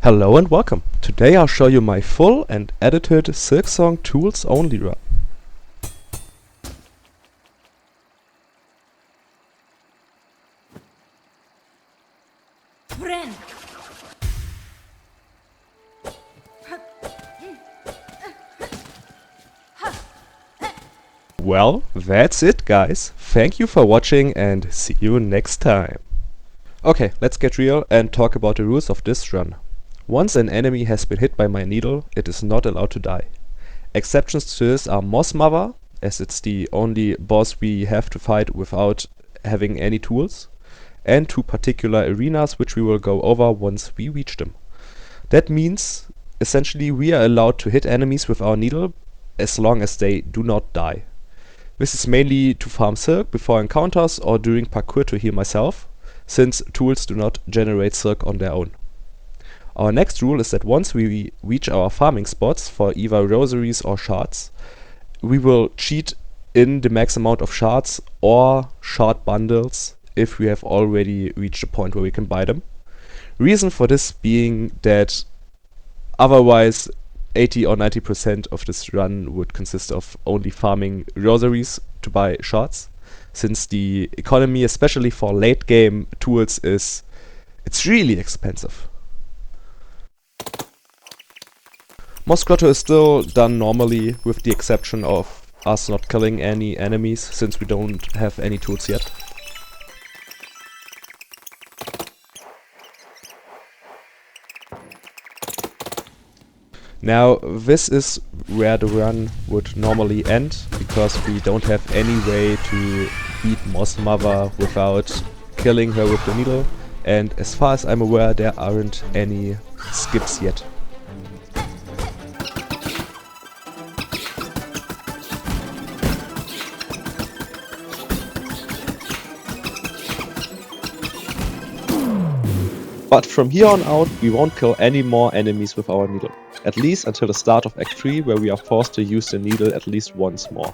Hello and welcome. Today I'll show you my full and edited Silksong tools only run. Well, that's it guys. Thank you for watching and see you next time. Okay, let's get real and talk about the rules of this run. Once an enemy has been hit by my needle, it is not allowed to die. Exceptions to this are Moss Mother, as it's the only boss we have to fight without having any tools, and two particular arenas which we will go over once we reach them. That means, essentially, we are allowed to hit enemies with our needle as long as they do not die. This is mainly to farm silk before encounters or during parkour to heal myself, since tools do not generate silk on their own. Our next rule is that once we reach our farming spots for either rosaries or shards, we will cheat in the max amount of shards or shard bundles if we have already reached a point where we can buy them. Reason for this being that otherwise 80 or 90% of this run would consist of only farming rosaries to buy shards, since the economy, especially for late game tools, it's really expensive. Moss Grotto is still done normally, with the exception of us not killing any enemies, since we don't have any tools yet. Now, this is where the run would normally end, because we don't have any way to beat Moss Mother without killing her with the needle, and as far as I'm aware, there aren't any skips yet. But from here on out, we won't kill any more enemies with our needle. At least until the start of Act 3, where we are forced to use the needle at least once more.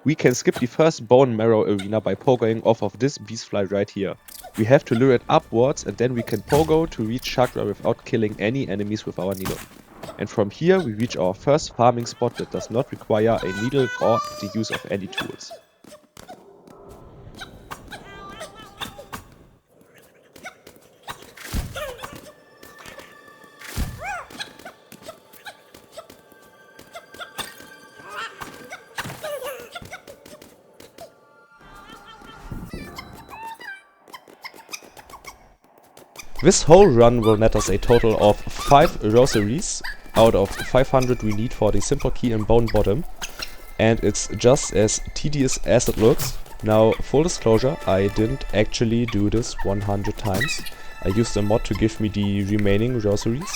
We can skip the first bone marrow arena by pogoing off of this beastfly right here. We have to lure it upwards and then we can pogo to reach chakra without killing any enemies with our needle. And from here we reach our first farming spot that does not require a needle or the use of any tools. This whole run will net us a total of 5 rosaries out of 500 we need for the simple key and bone bottom, and it's just as tedious as it looks. Now, full disclosure, I didn't actually do this 100 times. I used a mod to give me the remaining rosaries.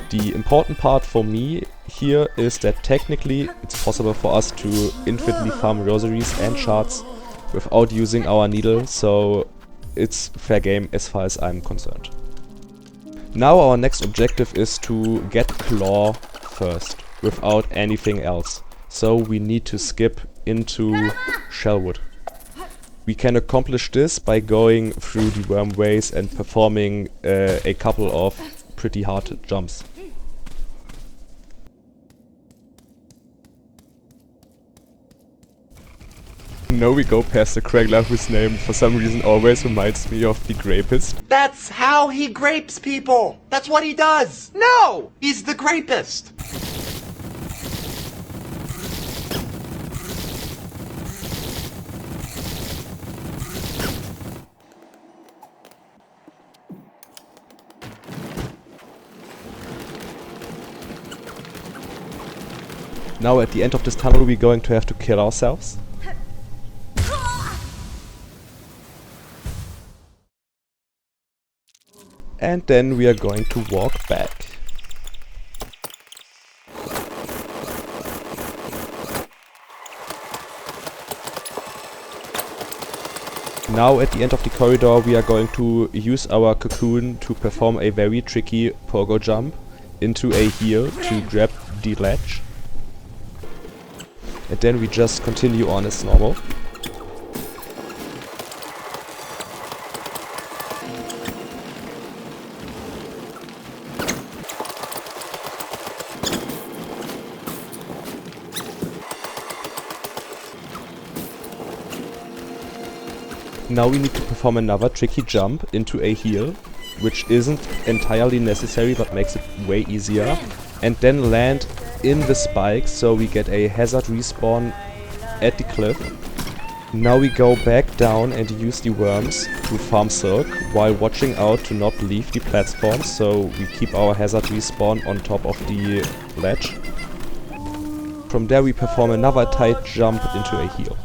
The important part for me here is that technically it's possible for us to infinitely farm rosaries and shards without using our needle, so it's fair game as far as I'm concerned. Now our next objective is to get Claw first, without anything else. So we need to skip into Shellwood. We can accomplish this by going through the Wormways and performing a couple of pretty hard jumps. Now we go past the Craggler, whose name for some reason always reminds me of the Grapist. That's how he grapes people! That's what he does! No! He's the grapist! Now at the end of this tunnel we're going to have to kill ourselves. And then we are going to walk back. Now at the end of the corridor we are going to use our cocoon to perform a very tricky pogo jump into a heel to grab the ledge. And then we just continue on as normal. Now we need to perform another tricky jump into a heel, which isn't entirely necessary but makes it way easier, and then land in the spikes so we get a hazard respawn at the cliff. Now we go back down and use the worms to farm silk while watching out to not leave the platform, so we keep our hazard respawn on top of the ledge. From there we perform another tight jump into a heel.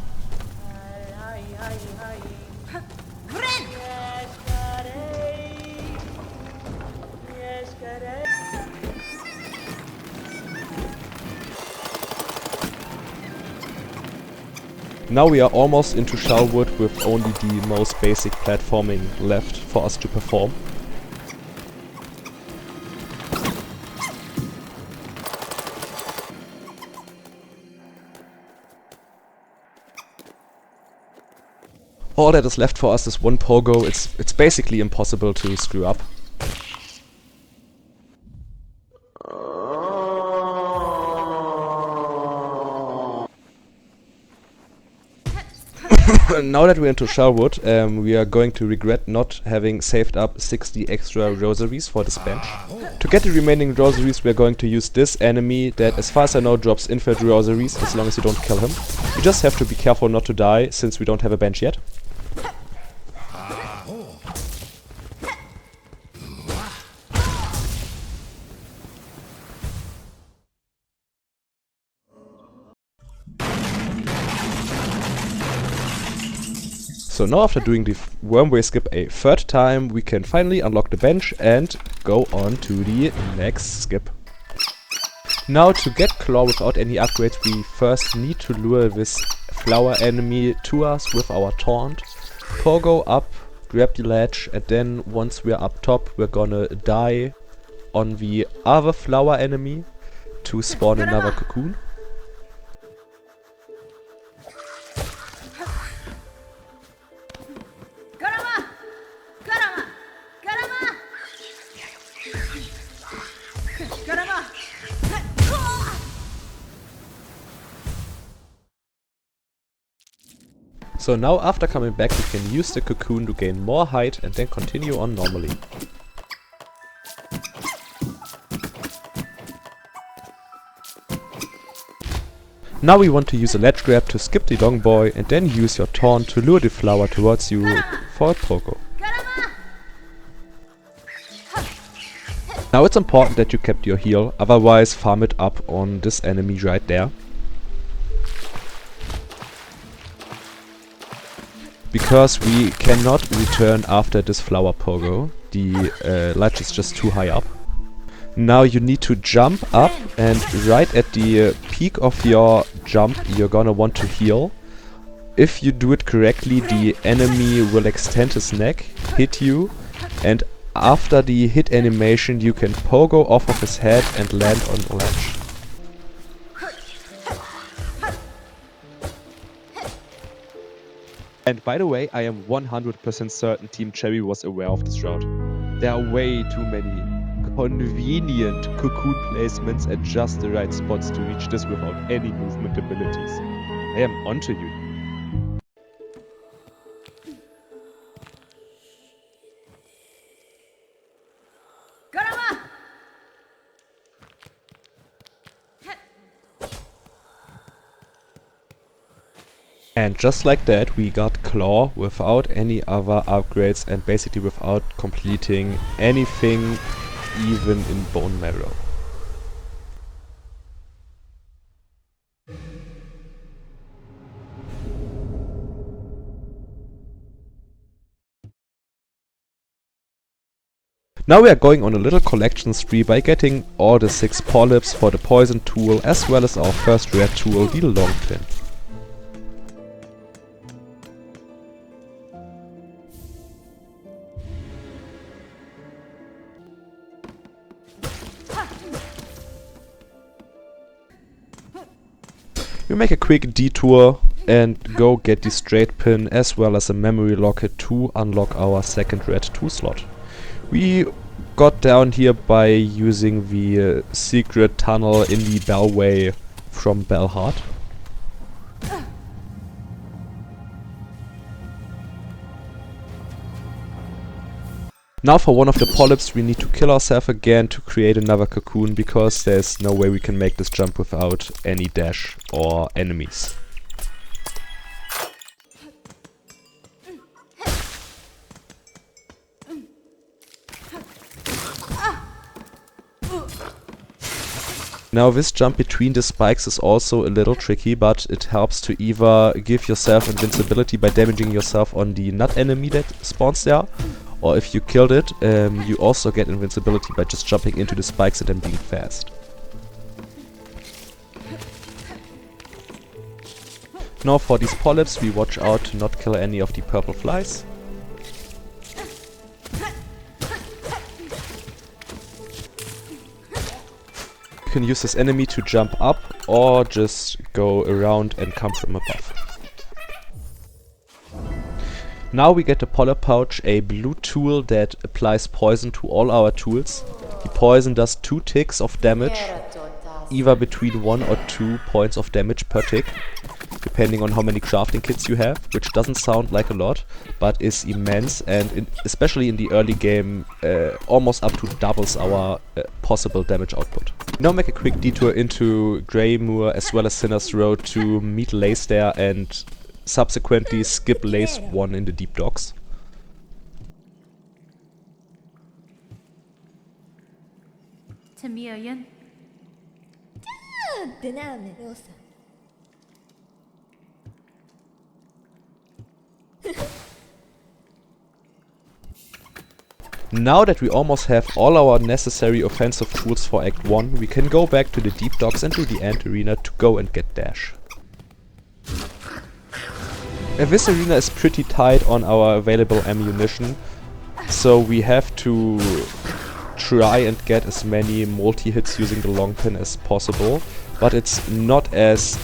Now we are almost into Shellwood with only the most basic platforming left for us to perform. All that is left for us is one pogo. It's basically impossible to screw up. Now that we're into Shellwood, we are going to regret not having saved up 60 extra rosaries for this bench. To get the remaining rosaries we are going to use this enemy that, as far as I know, drops infinite rosaries as long as you don't kill him. You just have to be careful not to die since we don't have a bench yet. So now after doing the Wormway skip a third time, we can finally unlock the bench and go on to the next skip. Now to get Claw without any upgrades, we first need to lure this flower enemy to us with our taunt, pogo up, grab the ledge, and then once we're up top we're gonna die on the other flower enemy to spawn another cocoon. So now after coming back we can use the cocoon to gain more height and then continue on normally. Now we want to use a ledge grab to skip the long boy and then use your taunt to lure the flower towards you for a pogo. Now it's important that you kept your heal, otherwise farm it up on this enemy right there. Because we cannot return after this flower pogo, the ledge is just too high up. Now you need to jump up, and right at the peak of your jump you're gonna want to heal. If you do it correctly, the enemy will extend his neck, hit you, and after the hit animation you can pogo off of his head and land on the ledge. And by the way, I am 100% certain Team Cherry was aware of this route. There are way too many convenient cocoon placements at just the right spots to reach this without any movement abilities. I am onto you. And just like that we got Claw without any other upgrades and basically without completing anything even in Bone Marrow. Now we are going on a little collection spree by getting all the 6 polyps for the poison tool as well as our first rare tool, the long pin. We make a quick detour and go get the straight pin as well as a memory locket to unlock our second red 2 slot. We got down here by using the secret tunnel in the Bellway from Bellheart. Now for one of the polyps we need to kill ourselves again to create another cocoon, because there's no way we can make this jump without any dash or enemies. Now this jump between the spikes is also a little tricky, but it helps to either give yourself invincibility by damaging yourself on the nut enemy that spawns there, or if you killed it, you also get invincibility by just jumping into the spikes and then being fast. Now for these polyps we watch out to not kill any of the purple flies. You can use this enemy to jump up or just go around and come from above. Now we get the polyp pouch, a blue tool that applies poison to all our tools. The poison does 2 ticks of damage, either between 1 or 2 points of damage per tick, depending on how many crafting kits you have, which doesn't sound like a lot, but is immense, and especially in the early game, almost up to doubles our possible damage output. Now make a quick detour into Greymoor as well as Sinner's Road to meet Lace there and subsequently skip Lace 1 in the Deep Docks. Now that we almost have all our necessary offensive tools for Act 1, we can go back to the Deep Docks and to the Ant Arena to go and get Dash. This arena is pretty tight on our available ammunition, so we have to try and get as many multi-hits using the long pin as possible, but it's not as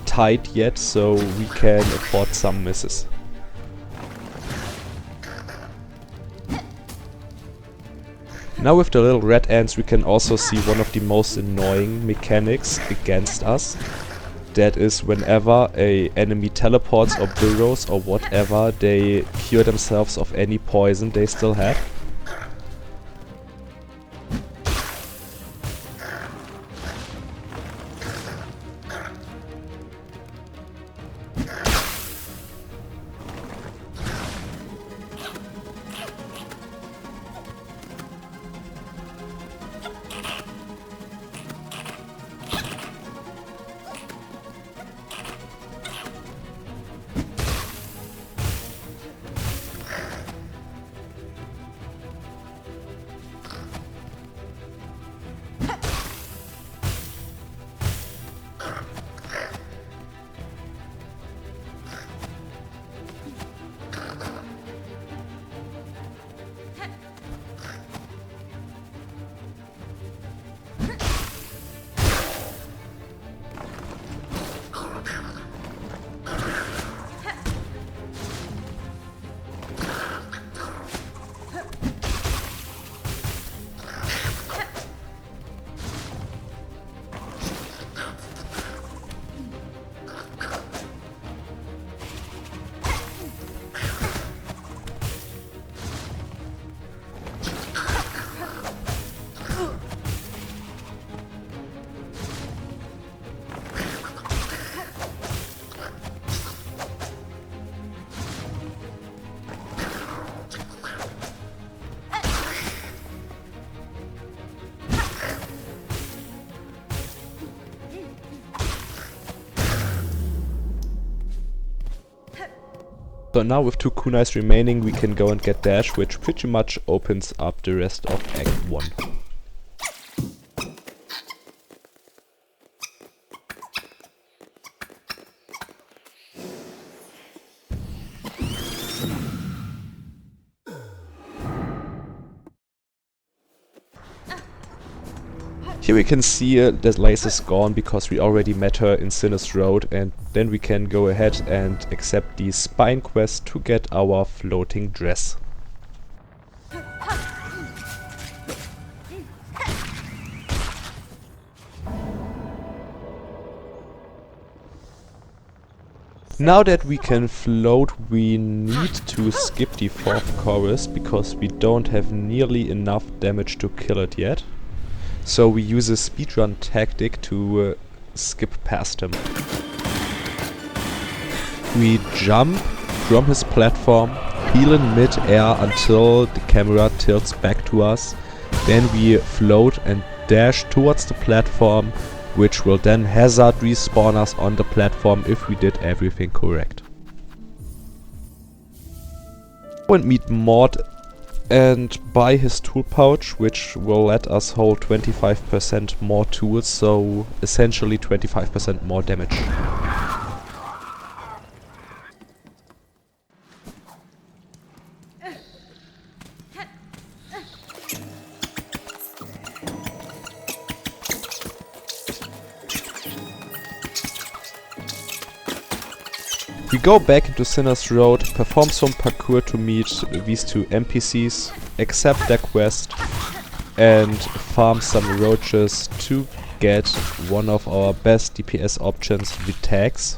tight yet, so we can afford some misses. Now with the little red ants we can also see one of the most annoying mechanics against us. That is, whenever a enemy teleports or burrows or whatever, they cure themselves of any poison they still have. So now with 2 kunais remaining we can go and get Dash, which pretty much opens up the rest of Act 1. Here we can see that Lace is gone because we already met her in Sinner's Road, and then we can go ahead and accept the Spine quest to get our floating dress. Now that we can float, we need to skip the 4th chorus because we don't have nearly enough damage to kill it yet. So we use a speedrun tactic to skip past him. We jump from his platform, heal in mid-air until the camera tilts back to us. Then we float and dash towards the platform, which will then hazard respawn us on the platform if we did everything correct. And meet Mord and buy his tool pouch, which will let us hold 25% more tools, so essentially 25% more damage. We go back into Sinner's Road, perform some parkour to meet these 2 NPCs, accept their quest, and farm some roaches to get one of our best DPS options, the Tacks.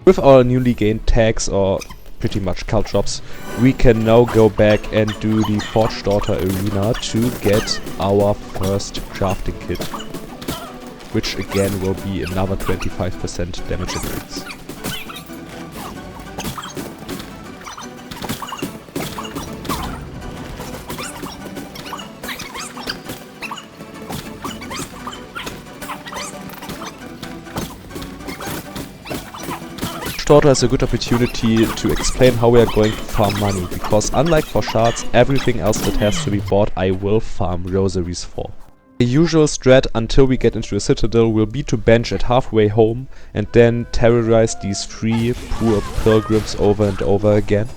With our newly gained Tacks, or pretty much caltrops, we can now go back and do the Forge Daughter arena to get our first crafting kit, which again will be another 25% damage increase. Daughter is a good opportunity to explain how we are going to farm money, because unlike for shards, everything else that has to be bought I will farm rosaries for. The usual strat until we get into a citadel will be to bench at halfway home and then terrorize these 3 poor pilgrims over and over again.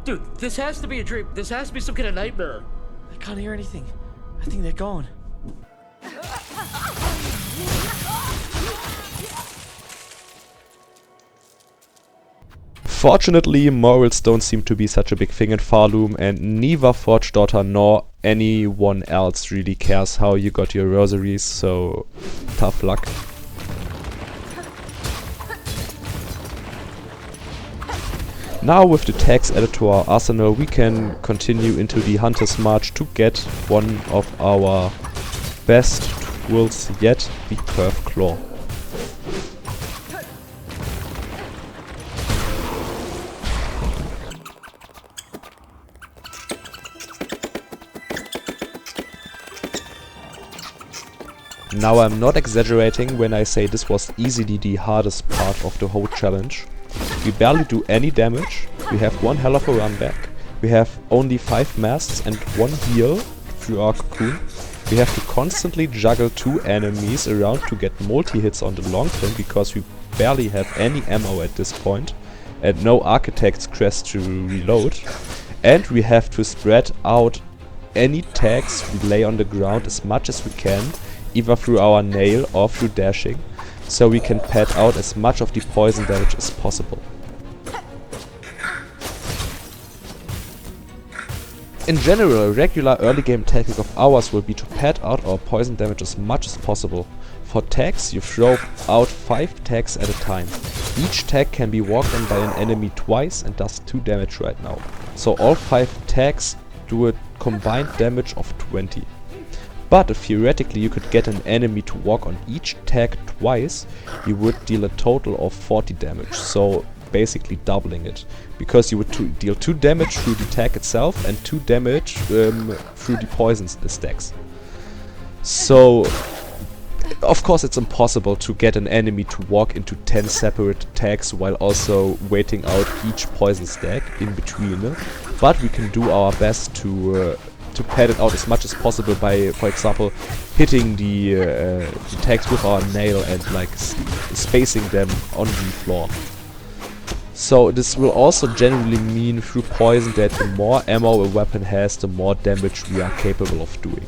Dude, this has to be a dream. This has to be some kind of nightmare. I can't hear anything. I think they're gone. Fortunately, morals don't seem to be such a big thing in Pharloom, and neither Forge Daughter nor anyone else really cares how you got your rosaries, so tough luck. Now with the Tacks added to our arsenal, we can continue into the Hunter's March to get one of our best tools yet, the Curved Claw. Now I'm not exaggerating when I say this was easily the hardest part of the whole challenge. We barely do any damage, we have one hell of a run back, we have only 5 masts and 1 heal through our cocoon. We have to constantly juggle 2 enemies around to get multi-hits on the long term because we barely have any ammo at this point and no Architect's Crest to reload. And we have to spread out any tags we lay on the ground as much as we can, either through our nail or through dashing, so we can pad out as much of the poison damage as possible. In general, a regular early game tactic of ours will be to pad out our poison damage as much as possible. For tags, you throw out 5 tags at a time. Each tag can be walked on by an enemy twice and does 2 damage right now. So all 5 tags do a combined damage of 20. But if theoretically you could get an enemy to walk on each tag twice, you would deal a total of 40 damage, so basically doubling it. Because you would deal 2 damage through the tag itself and 2 damage through the poison stacks. So Of course, it's impossible to get an enemy to walk into 10 separate attacks while also waiting out each poison stack in between. But we can do our best to pad it out as much as possible by, for example, hitting the attacks with our nail and like spacing them on the floor. So this will also generally mean through poison that the more ammo a weapon has, the more damage we are capable of doing.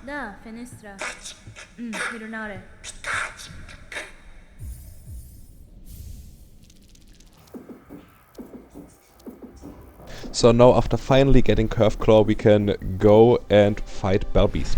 Da, finestra. Ritornare. So now after finally getting Curved Claw, we can go and fight Beast.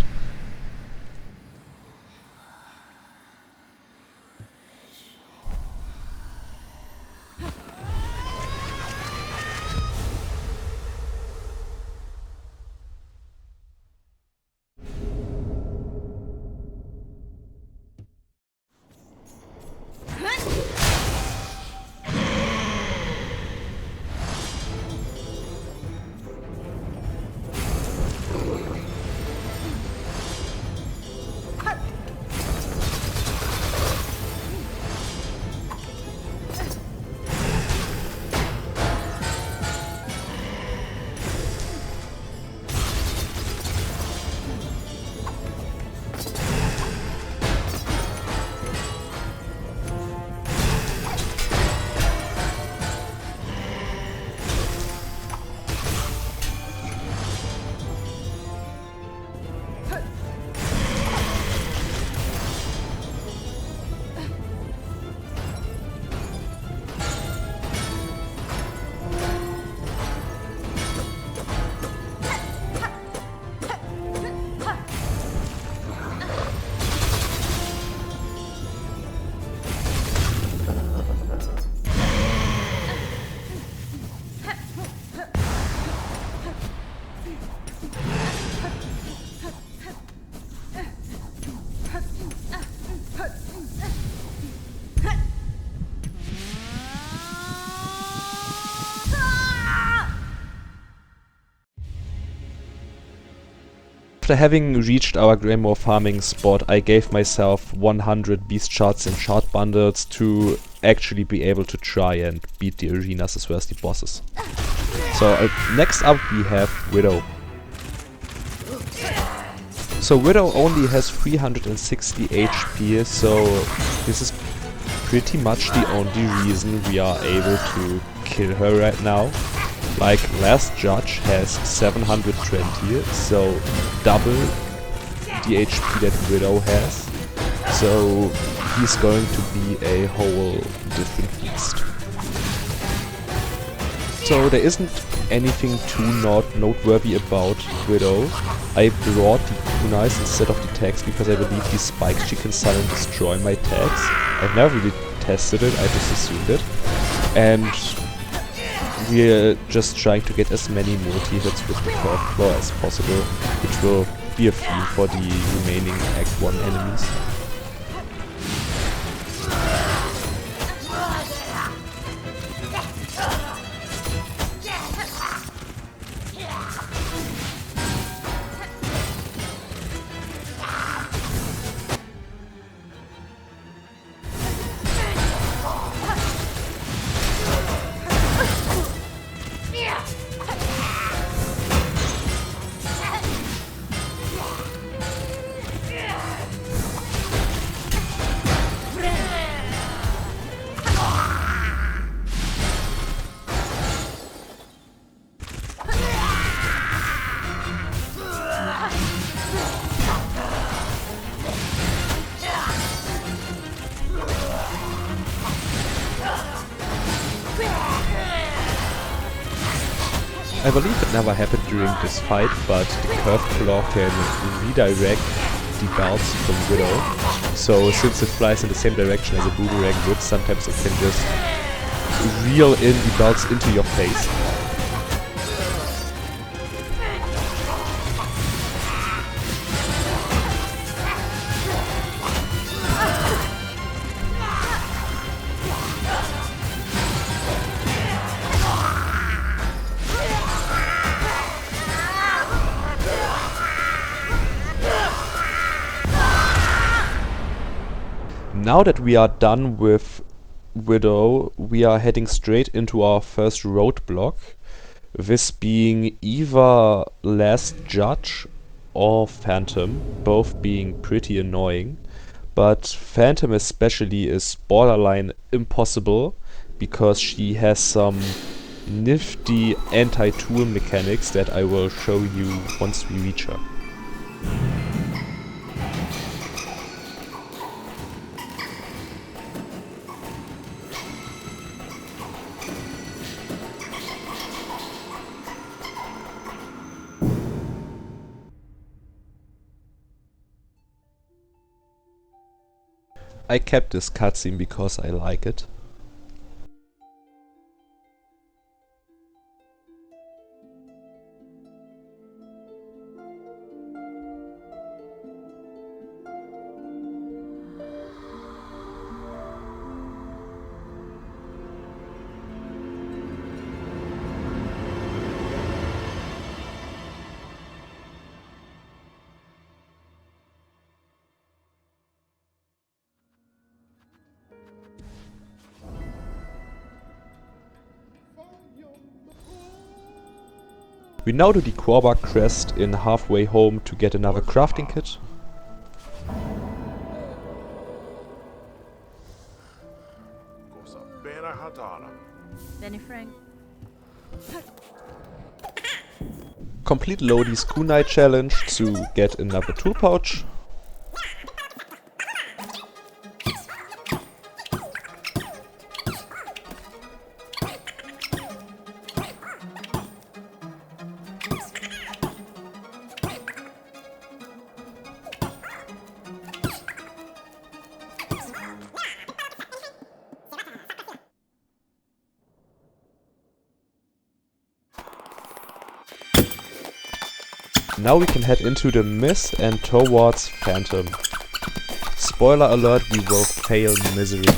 After having reached our Greymoor farming spot, I gave myself 100 beast shards and shard bundles to actually be able to try and beat the arenas as well as the bosses. So next up we have Widow. So Widow only has 360 HP, so this is pretty much the only reason we are able to kill her right now. Like, last judge has 720, so double the HP that Widow has. So he's going to be a whole different beast. So there isn't anything too noteworthy about Widow. I brought the kunais instead of the Tacks because I believe the spikes she can silent destroy my Tacks. I've never really tested it, I just assumed it. And we're just trying to get as many multi-hits with the Curvesickle as possible, which will be a theme for the remaining Act 1 enemies. I believe it never happened during this fight, but the Curvesickle can redirect the belts from Widow. So since it flies in the same direction as a boomerang would, sometimes it can just reel in the belts into your face. Now that we are done with Widow, we are heading straight into our first roadblock, this being either Last Judge or Phantom, both being pretty annoying. But Phantom especially is borderline impossible because she has some nifty anti-tool mechanics that I will show you once we reach her. I kept this cutscene because I like it. We now do the Cogwork Crest in halfway home to get another crafting kit. Benny Frank. Complete Lodi's kunai challenge to get another tool pouch. Now we can head into the mist and towards Phantom. Spoiler alert, we will fail miserably.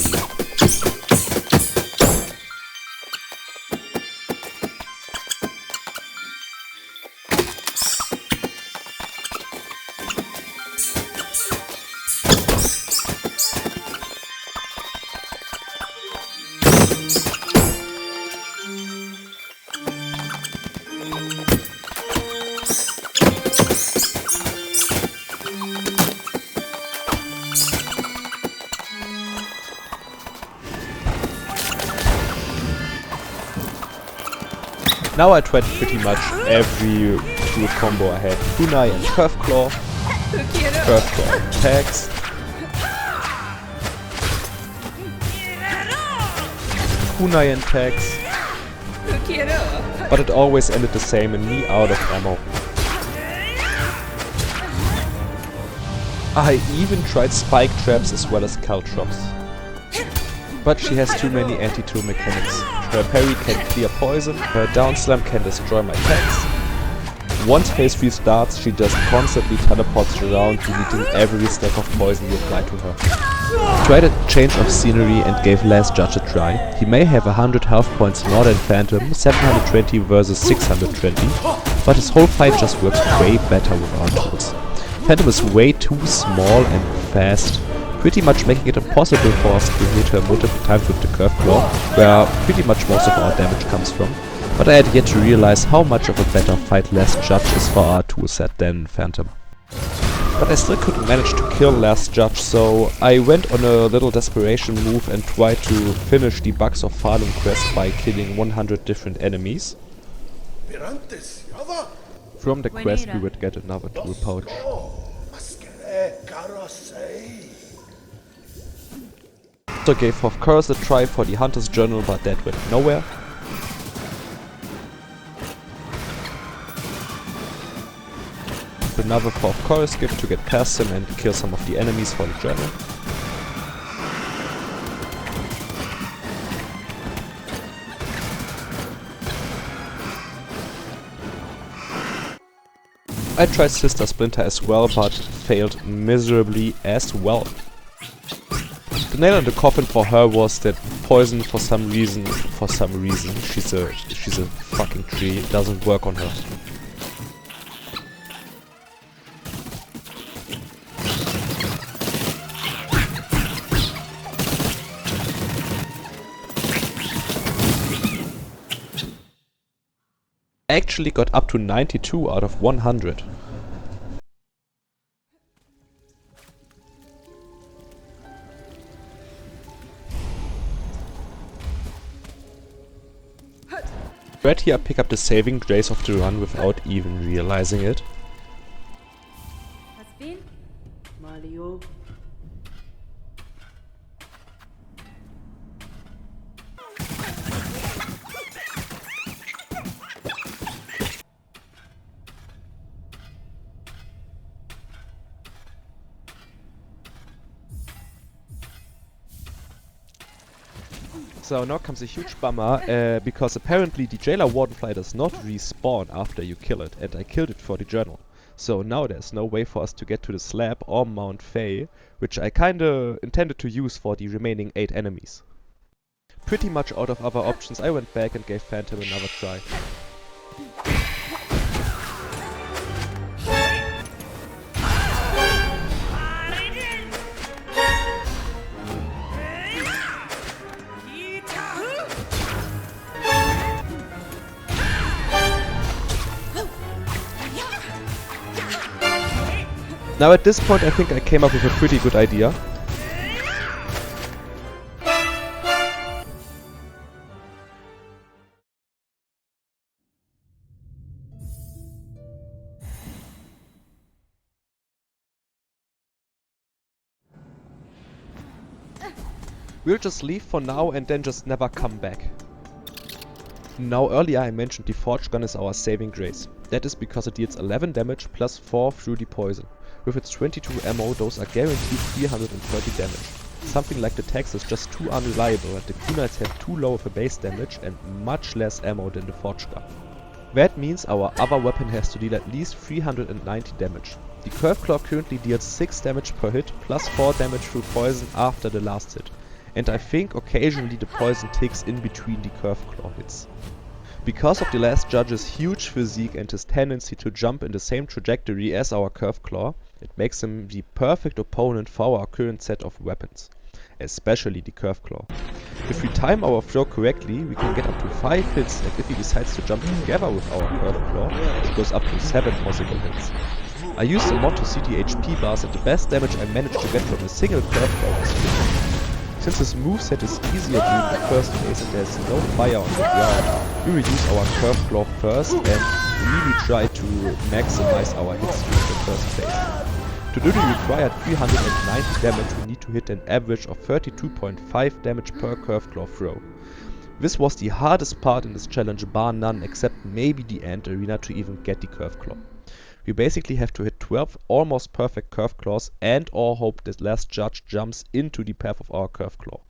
Now I tried pretty much every tool combo I had. Kunai and Curve Claw, Curve Claw and Tacks, Kunai and Tacks, but it always ended the same and me out of ammo. I even tried spike traps as well as caltrops. But she has too many anti-tool mechanics. Her parry can clear poison, her down slam can destroy my Tacks. Once phase 3 starts, she just constantly teleports around, deleting every stack of poison you apply to her. Tried a change of scenery and gave Last Judge a try. He may have 100 health points more than Phantom, 720 versus 620, but his whole fight just works way better with our tools. Phantom is way too small and fast, pretty much making it impossible for us to hit her multiple times with the Curve Claw, where pretty much most of our damage comes from. But I had yet to realize how much of a better fight Last Judge is for our toolset than Phantom. But I still couldn't manage to kill Last Judge, so I went on a little desperation move and tried to finish the bugs of Pharloom Crest by killing 100 different enemies. From the quest we would get another tool pouch. So gave of course a try for the Hunter's Journal, but that went nowhere. Another for of course Skip to get past him and kill some of the enemies for the journal. I tried Sister Splinter as well, but failed miserably as well. The nail in the coffin for her was that poison for some reason, she's a fucking tree, doesn't work on her. Actually got up to 92 out of 100. Right here I pick up the saving grace of the run without even realizing it. Mario. So now comes a huge bummer, because apparently the Jailer Wardenfly does not respawn after you kill it, and I killed it for the journal. So now there's no way for us to get to the slab or Mount Fae, which I kinda intended to use for the remaining 8 enemies. Pretty much out of other options, I went back and gave Phantom another try. Now at this point I think I came up with a pretty good idea. We'll just leave for now and then just never come back. Now earlier I mentioned the Forge Gun is our saving grace. That is because it deals 11 damage plus 4 through the poison. With its 22 ammo, those are guaranteed 330 damage. Something like the Tacks is just too unreliable, and the Kunais have too low of a base damage and much less ammo than the Forge Gun. That means our other weapon has to deal at least 390 damage. The Curve Claw currently deals 6 damage per hit, plus 4 damage through poison after the last hit. And I think occasionally the poison ticks in between the Curve Claw hits. Because of the last judge's huge physique and his tendency to jump in the same trajectory as our Curve Claw, it makes him the perfect opponent for our current set of weapons, especially the Curve Claw. If we time our throw correctly, we can get up to 5 hits, and if he decides to jump together with our Curve Claw, it goes up to 7 possible hits. I used the mod to see the HP bars, and the best damage I managed to get from a single Curve Claw was 50. Since his moveset is easier during the first phase and there's no fire on the ground, we will use our Curve Claw first and really try to maximize our hits during the first phase. To do the required 390 damage, we need to hit an average of 32.5 damage per Curve Claw throw. This was the hardest part in this challenge bar none, except maybe the end arena to even get the Curve Claw. We basically have to hit 12 almost perfect Curve Claws and or hope this last judge jumps into the path of our Curve Claw.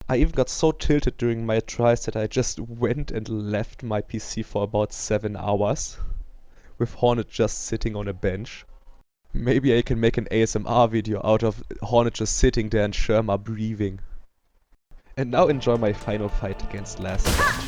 I even got so tilted during my tries that I just went and left my PC for about 7 hours, with Hornet just sitting on a bench. Maybe I can make an ASMR video out of Hornet just sitting there and Sherma breathing. And now enjoy my final fight against last judge.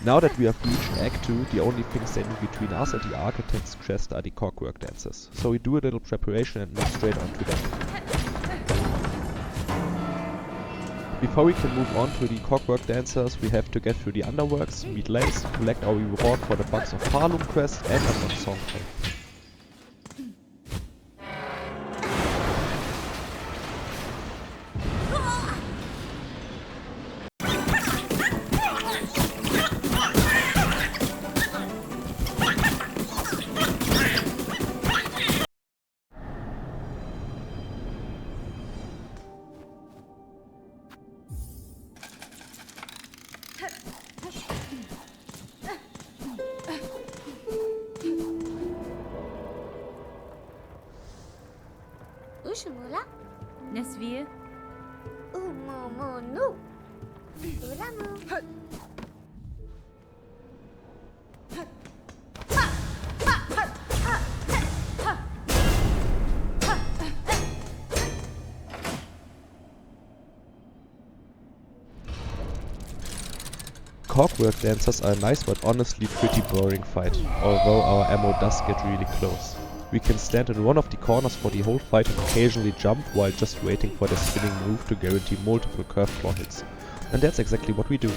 Now that we have reached Act 2, the only thing standing between us and the Architect's Crest are the Cogwork Dancers, so we do a little preparation and move straight on to them. Before we can move on to the Cogwork Dancers, we have to get through the Underworks, meet Lace, collect our reward for the bugs of Pharloom Crest, and unlock Songplay. Ushumula, Nesvir, Umomonu, Uramu. Cogwork Dancers are a nice but honestly pretty boring fight, although our ammo does get really close. We can stand in one of the corners for the whole fight and occasionally jump while just waiting for the spinning move to guarantee multiple curve claw hits. And that's exactly what we do.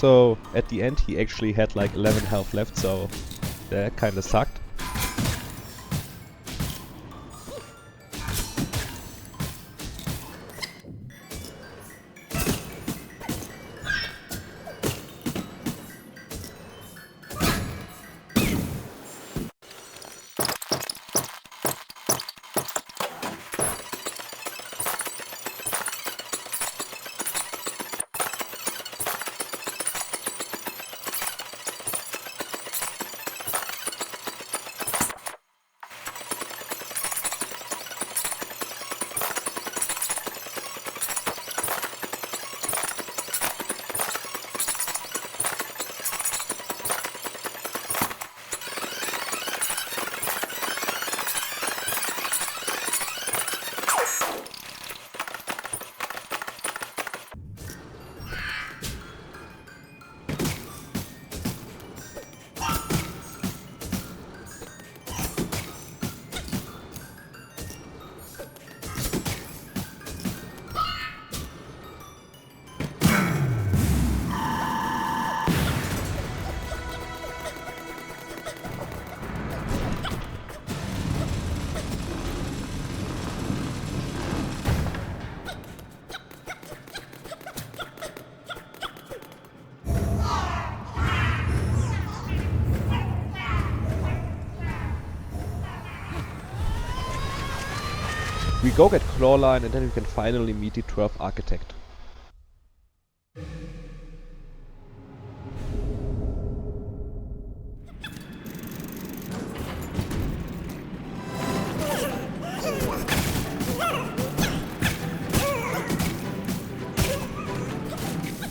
So at the end he actually had like 11 health left, so that kinda sucked. We go get Clawline and then we can finally meet the 12th Architect.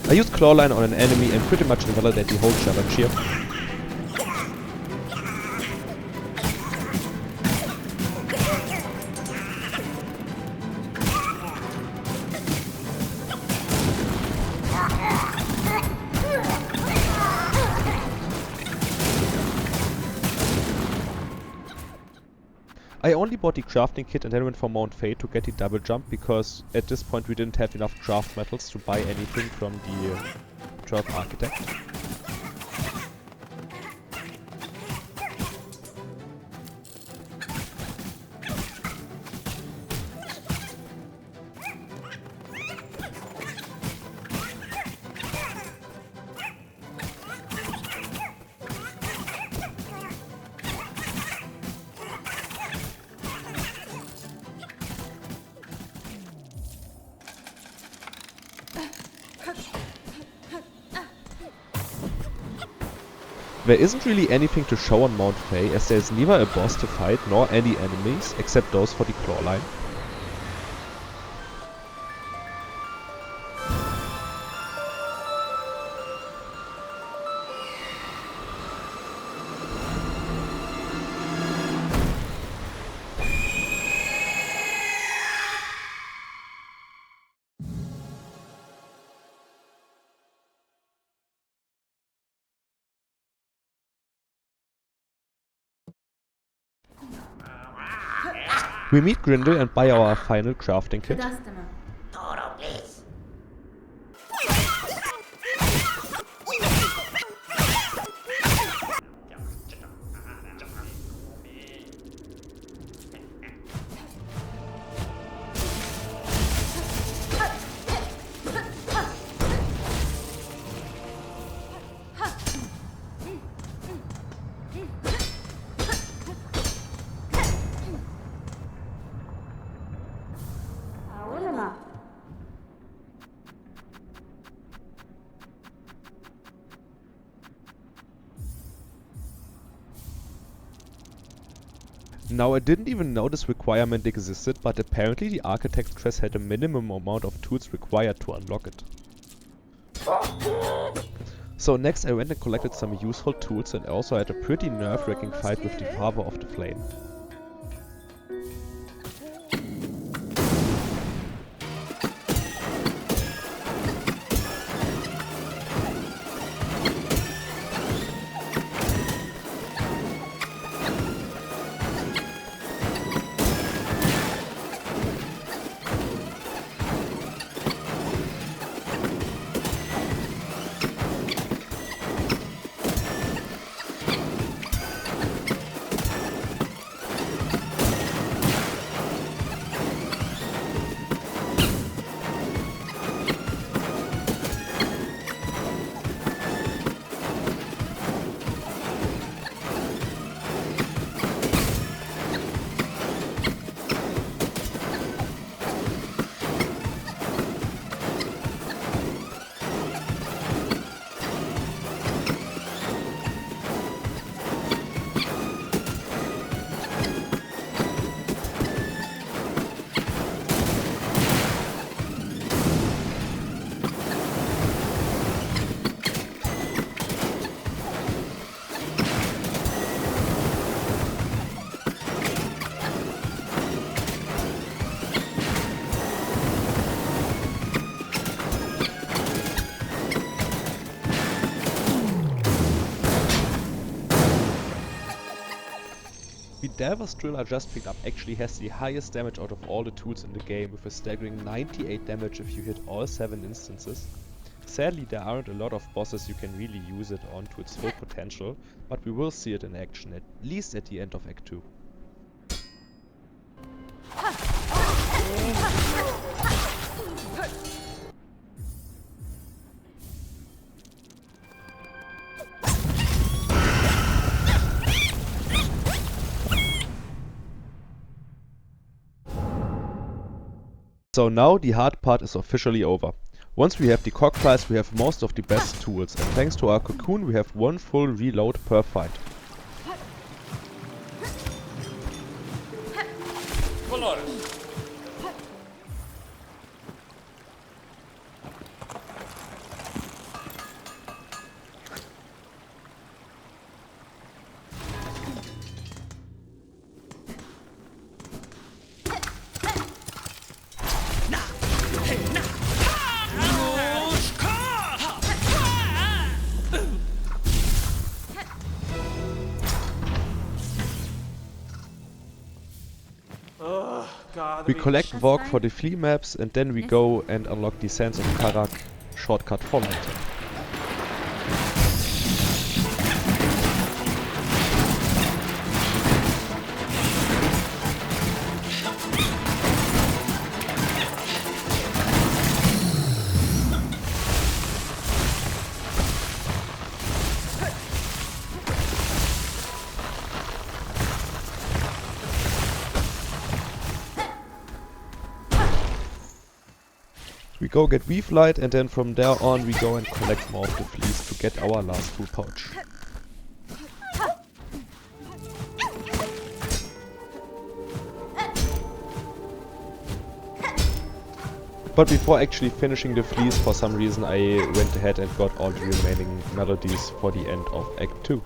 I used Clawline on an enemy and pretty much invalidate the whole challenge here. I only bought the crafting kit and then went for Mount Fate to get the double jump because at this point we didn't have enough craft metals to buy anything from the 12th Architect. There isn't really anything to show on Mount Fay, as there is neither a boss to fight nor any enemies, except those for the Clawline. We meet Grindel and buy our final crafting kit. Now I didn't even know this requirement existed, but apparently the Architect Crest had a minimum amount of tools required to unlock it. So next I went and collected some useful tools and also had a pretty nerve-wracking fight with the Father of the Flame. The Delver's drill I just picked up actually has the highest damage out of all the tools in the game, with a staggering 98 damage if you hit all 7 instances. Sadly there aren't a lot of bosses you can really use it on to its full potential, but we will see it in action, at least at the end of Act 2. So now the hard part is officially over. Once we have the cogflies, we have most of the best tools, and thanks to our cocoon we have one full reload per fight. We collect Vogue for the flea maps and then we go and unlock the Sands of Karak shortcut for Mountain. We go get Beastfly and then from there on we go and collect more of the fleas to get our last full pouch. But before actually finishing the fleas, for some reason I went ahead and got all the remaining melodies for the end of Act 2.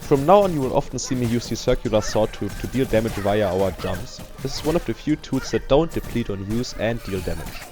From now on you will often see me use the circular sawtooth to deal damage via our jumps. This is one of the few tools that don't deplete on use and deal damage.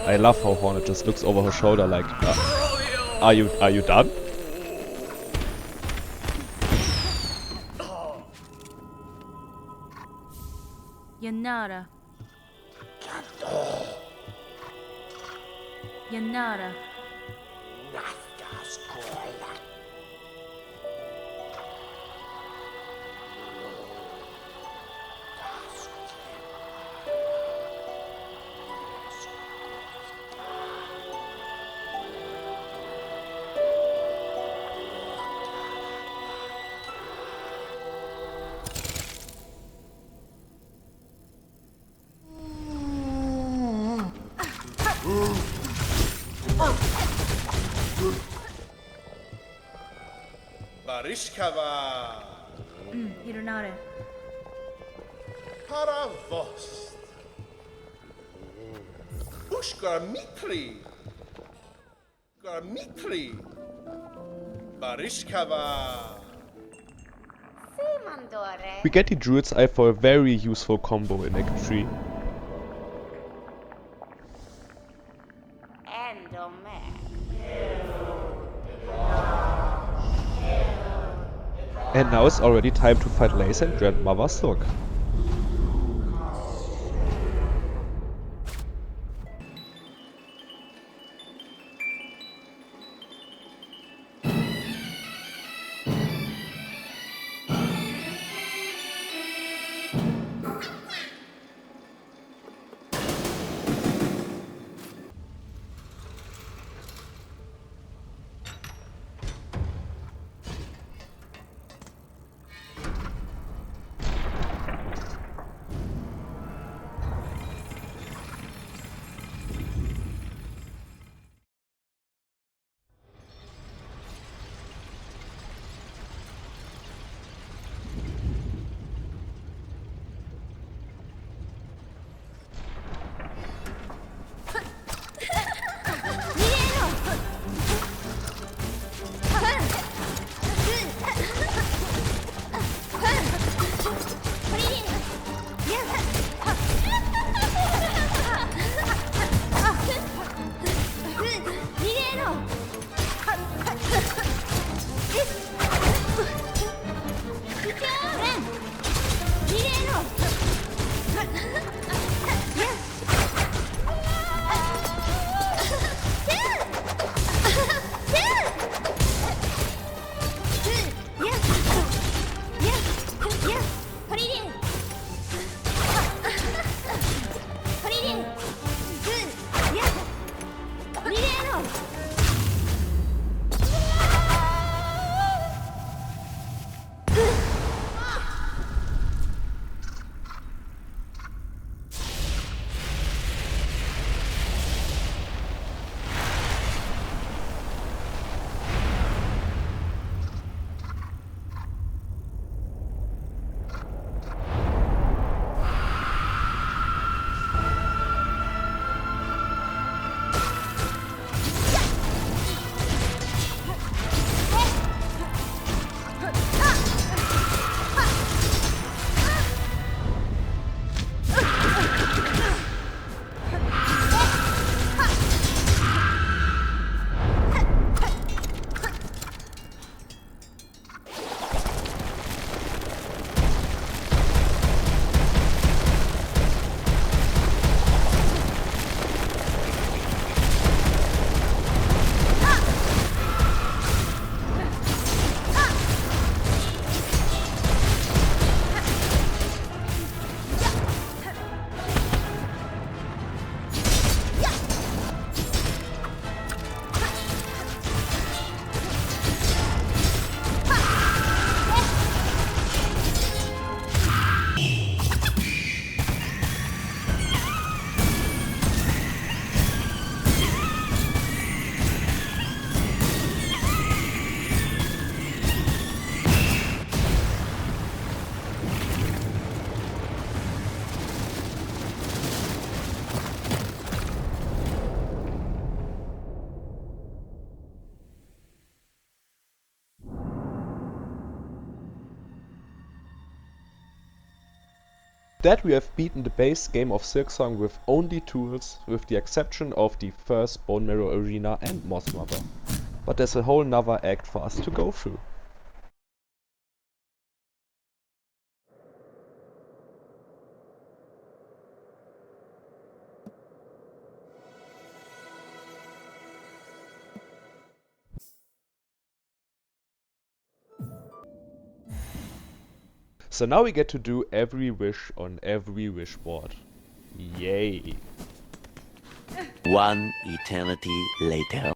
I love how Hornet just looks over her shoulder like, are you done? Yanara. Yanara. Barishkava Hironare. Paravost Ushgarmitri Garmitri Barishkava Simandore. We get the Druid's Eye for a very useful combo in Act 3. Endome. And now it's already time to fight Lace and Grandmother Sook. That we have beaten the base game of Silksong with only tools, with the exception of the first Bone Marrow Arena and Moss Mother. But there's a whole nother act for us to go through. So now we get to do every wish on every wish board. Yay! One eternity later.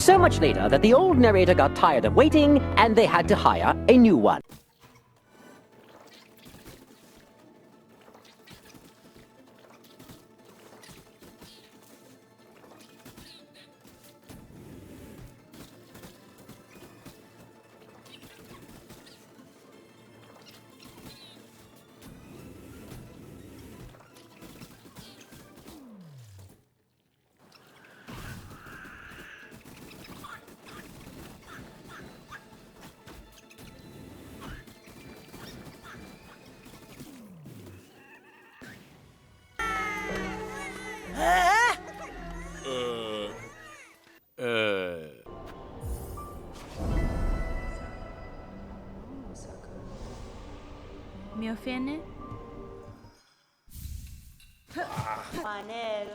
So much later that the old narrator got tired of waiting and they had to hire a new one. Mi offende? Manel.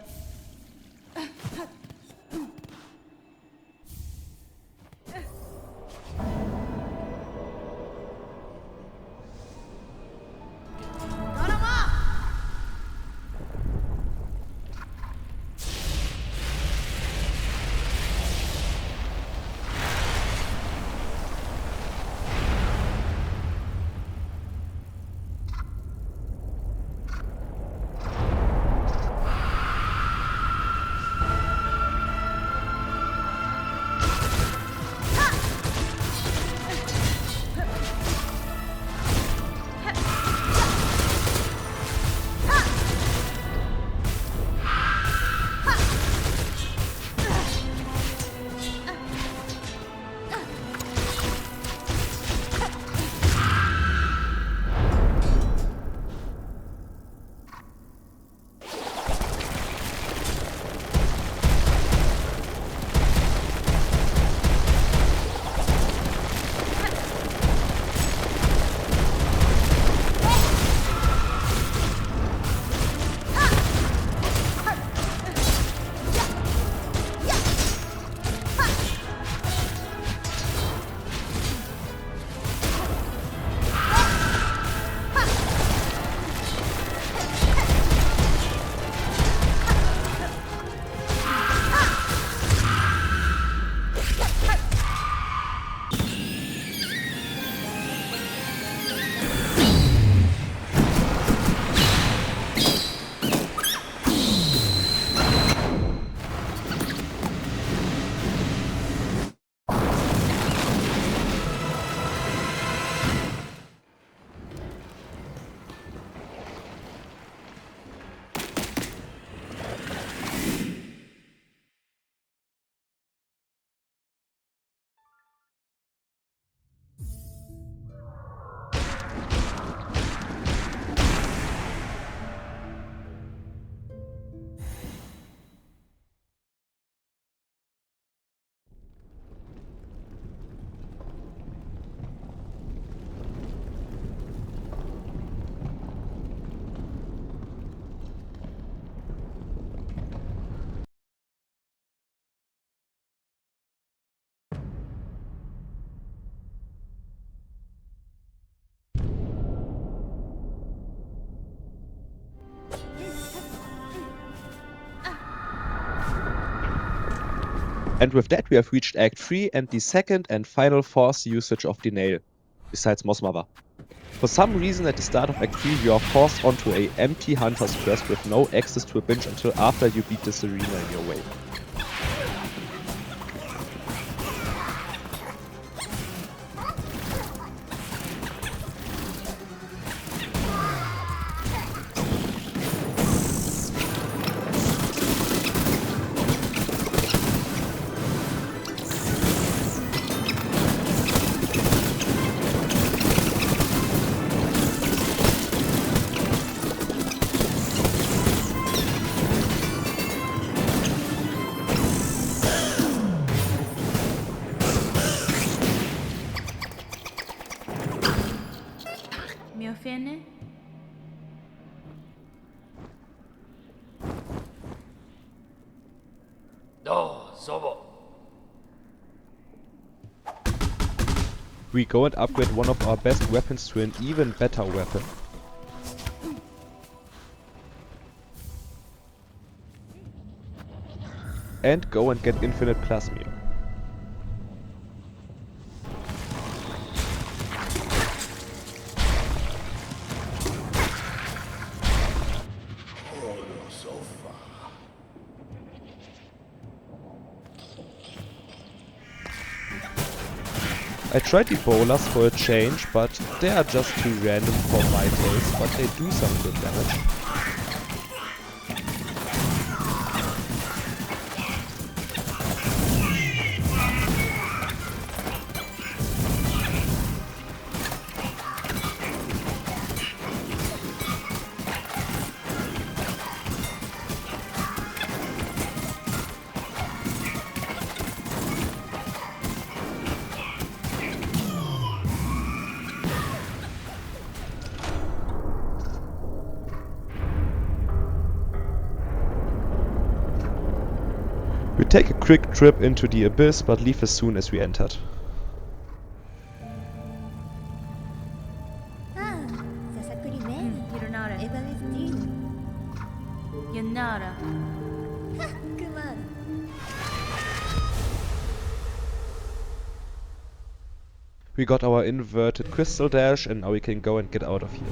And with that we have reached Act 3 and the second and final forced usage of the nail, besides Moss Mother. For some reason at the start of Act 3 you are forced onto a empty Hunter's Crest with no access to a bench until after you beat this arena in your way. Mi offende? Oh, sauber. We go and upgrade one of our best weapons to an even better weapon. And go and get infinite Plasmium. I tried the bowlers for a change, but they are just too random for my taste, but they do some good damage. We take a quick trip into the abyss, but leave as soon as we entered. Yonara. Yonara. We got our inverted crystal dash and now we can go and get out of here.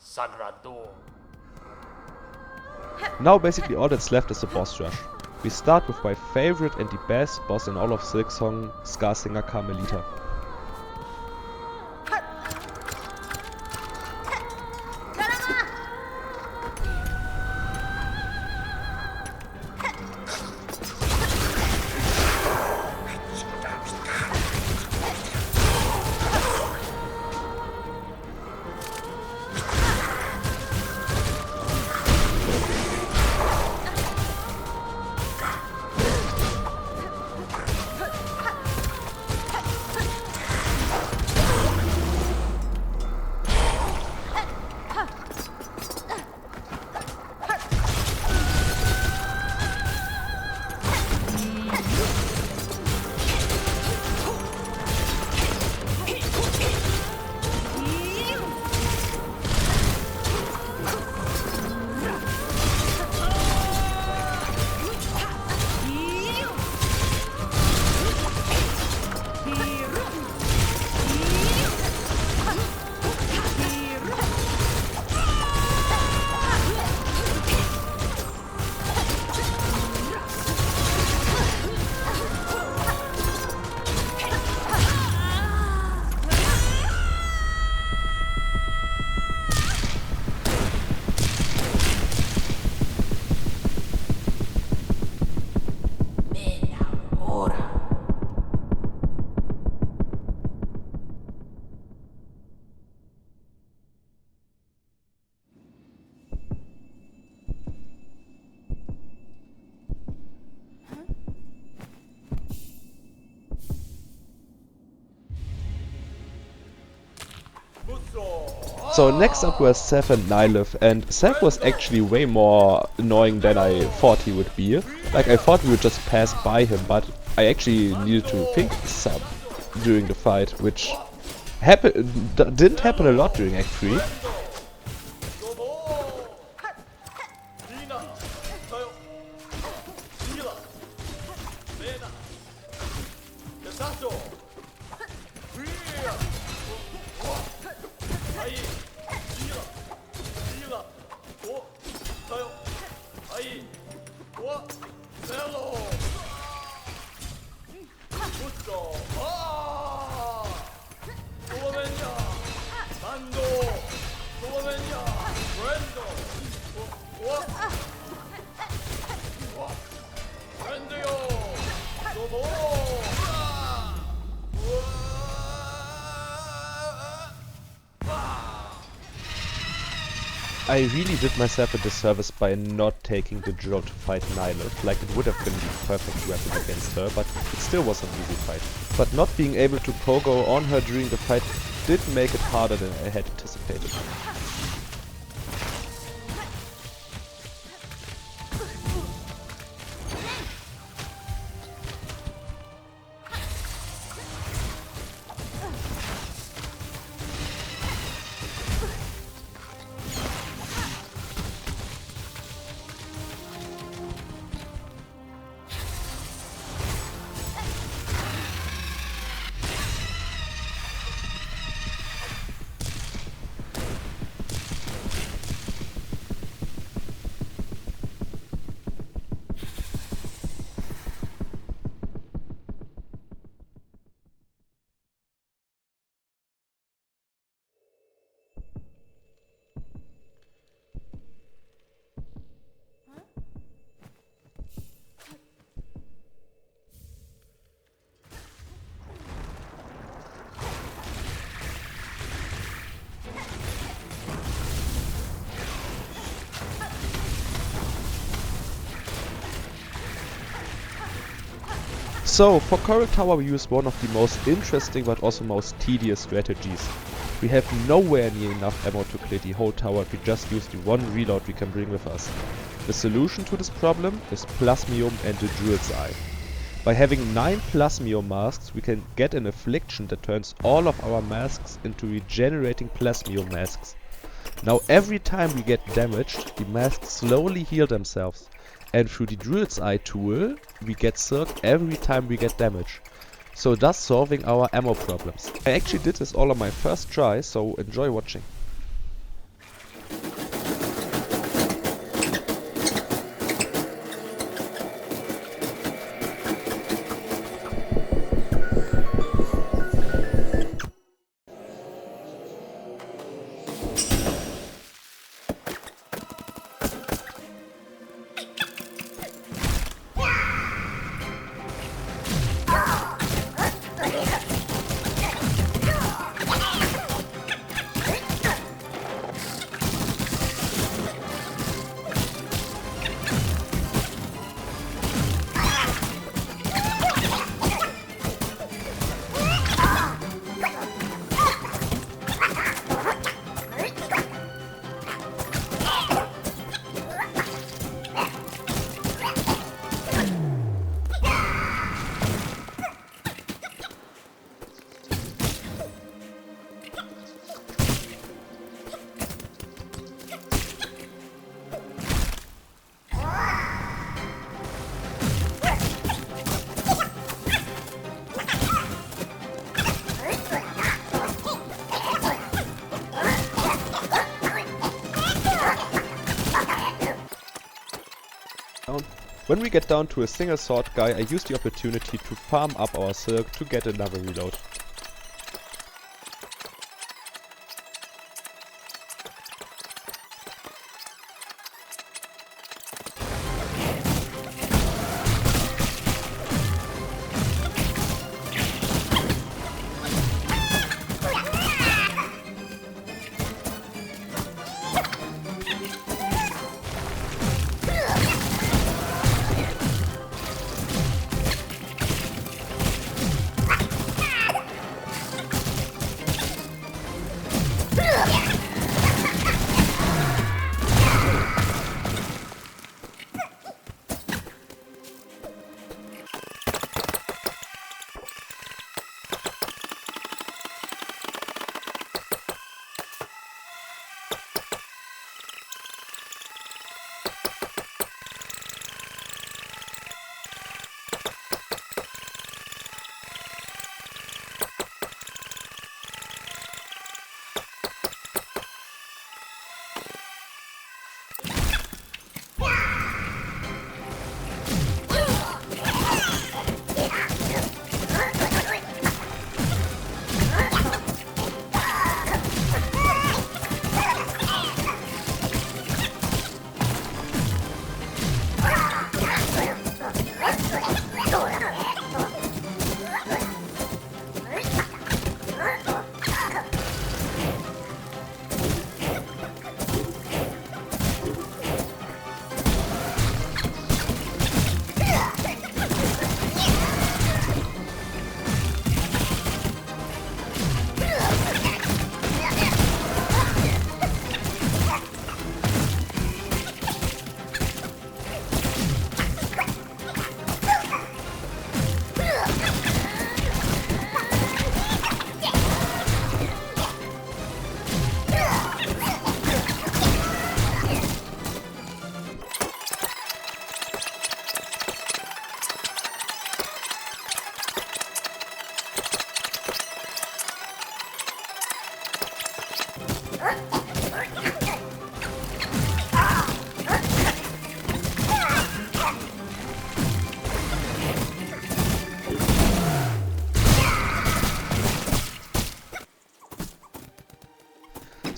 Sagrado. Now basically all that's left is the boss rush. We start with my favorite and the best boss in all of Silksong, Skarrsinger Karmelita. So next up were Seth and Nyleth, and Seth was actually way more annoying than I thought he would be. Like, I thought we would just pass by him, but I actually needed to think some during the fight, which didn't happen a lot during Act 3. I really did myself a disservice by not taking the drill to fight Nyleth. Like, it would have been the perfect weapon against her, but it still was an easy fight. But not being able to pogo on her during the fight did make it harder than I had anticipated. So, for Coral Tower we use one of the most interesting but also most tedious strategies. We have nowhere near enough ammo to clear the whole tower if we just use the one reload we can bring with us. The solution to this problem is Plasmium and the Druid's Eye. By having 9 Plasmium masks we can get an affliction that turns all of our masks into regenerating Plasmium masks. Now every time we get damaged, the masks slowly heal themselves. And through the Druid's Eye tool, we get Silk every time we get damage. So thus solving our ammo problems. I actually did this all on my first try, so enjoy watching. When we get down to a single sword guy, I use the opportunity to farm up our Silk to get another reload.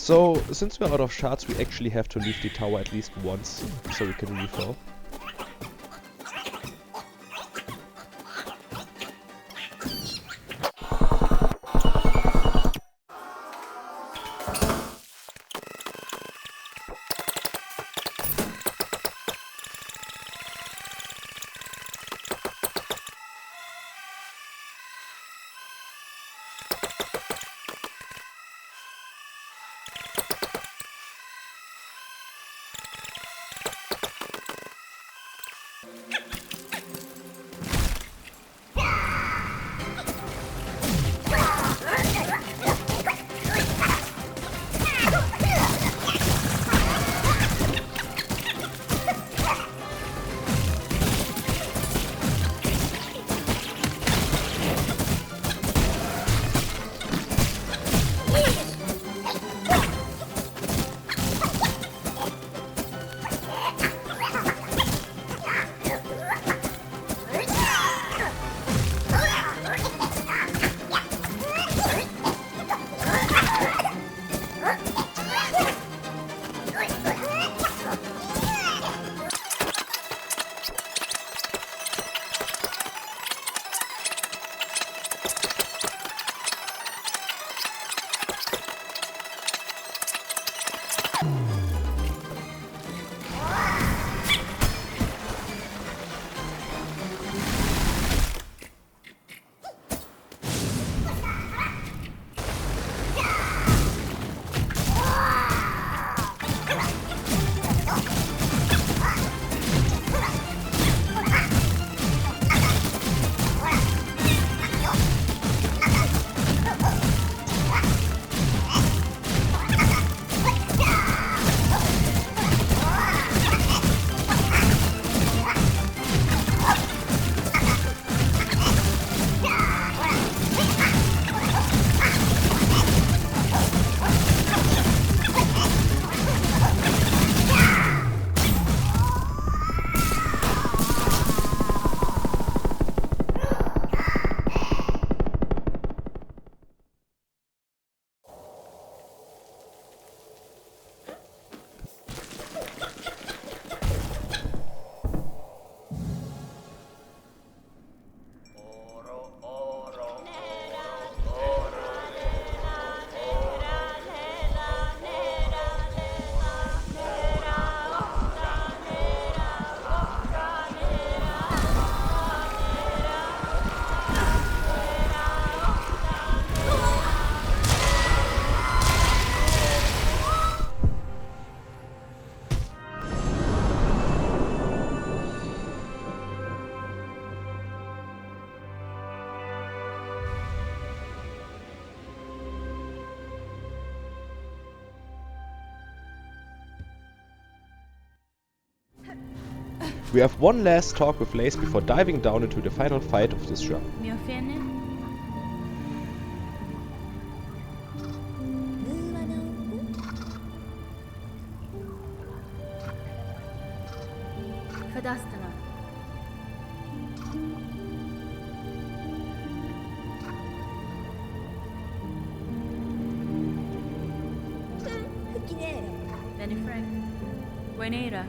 So, since we're out of shards, we actually have to leave the tower at least once, so we can refill. We have one last talk with Fleas before diving down into the final fight of this run. Mi offende? Fadastana. Benny Frank. Buenera.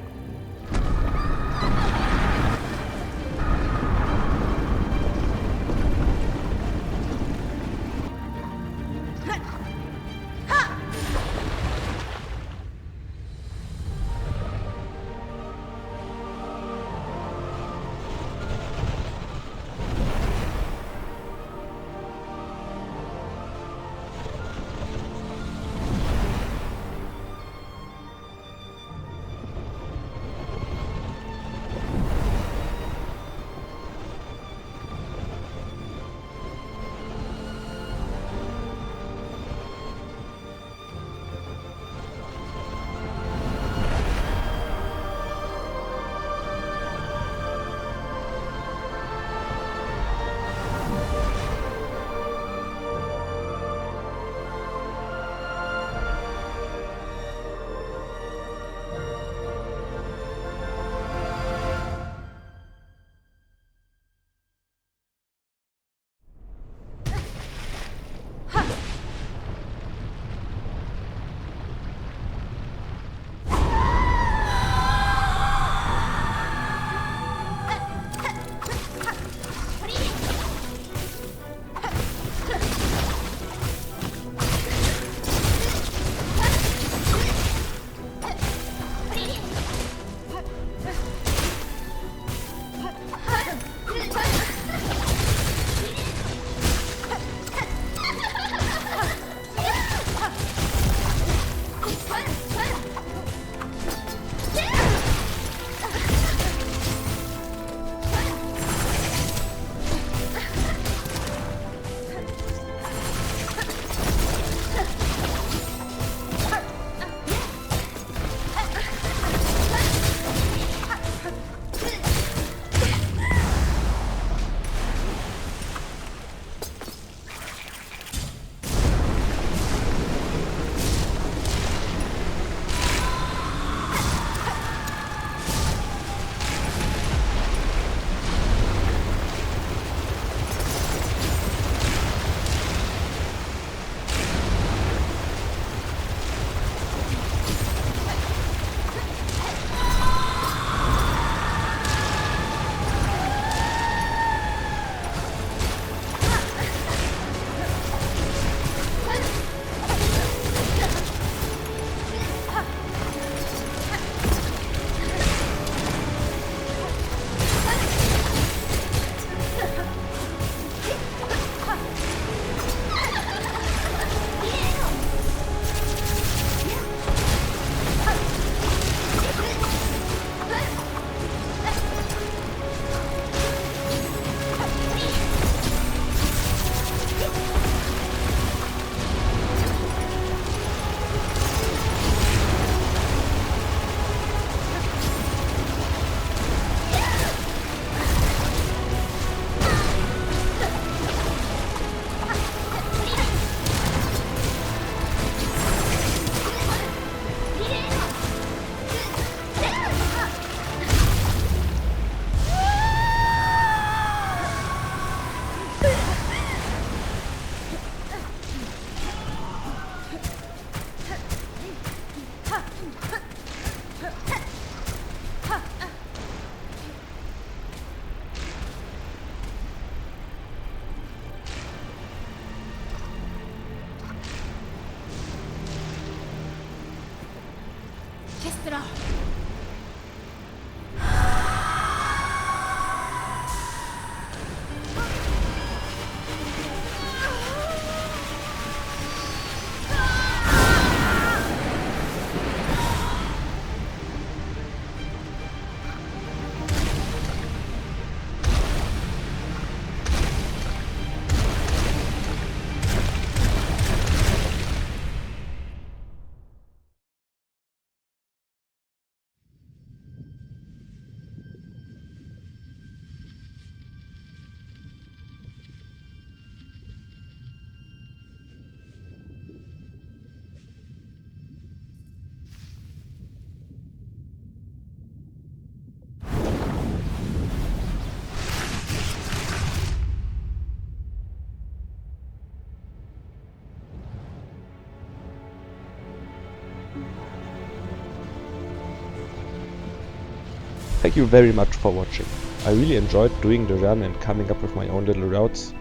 Thank you very much for watching. I really enjoyed doing the run and coming up with my own little routes.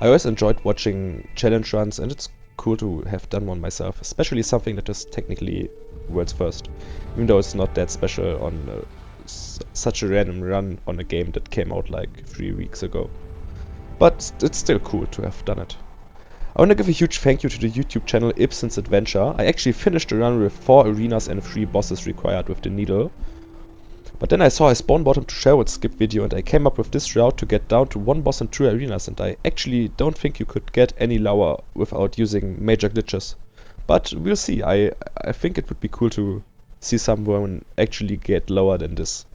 I always enjoyed watching challenge runs, and it's cool to have done one myself, especially something that is technically world's first, even though it's not that special on such a random run on a game that came out like 3 weeks ago. But it's still cool to have done it. I want to give a huge thank you to the YouTube channel Ipsens Adventure. I actually finished the run with 4 arenas and 3 bosses required with the needle. But then I saw a spawn bottom to Sherwood skip video, and I came up with this route to get down to 1 boss and 2 arenas, and I actually don't think you could get any lower without using major glitches. But we'll see. I think it would be cool to see someone actually get lower than this.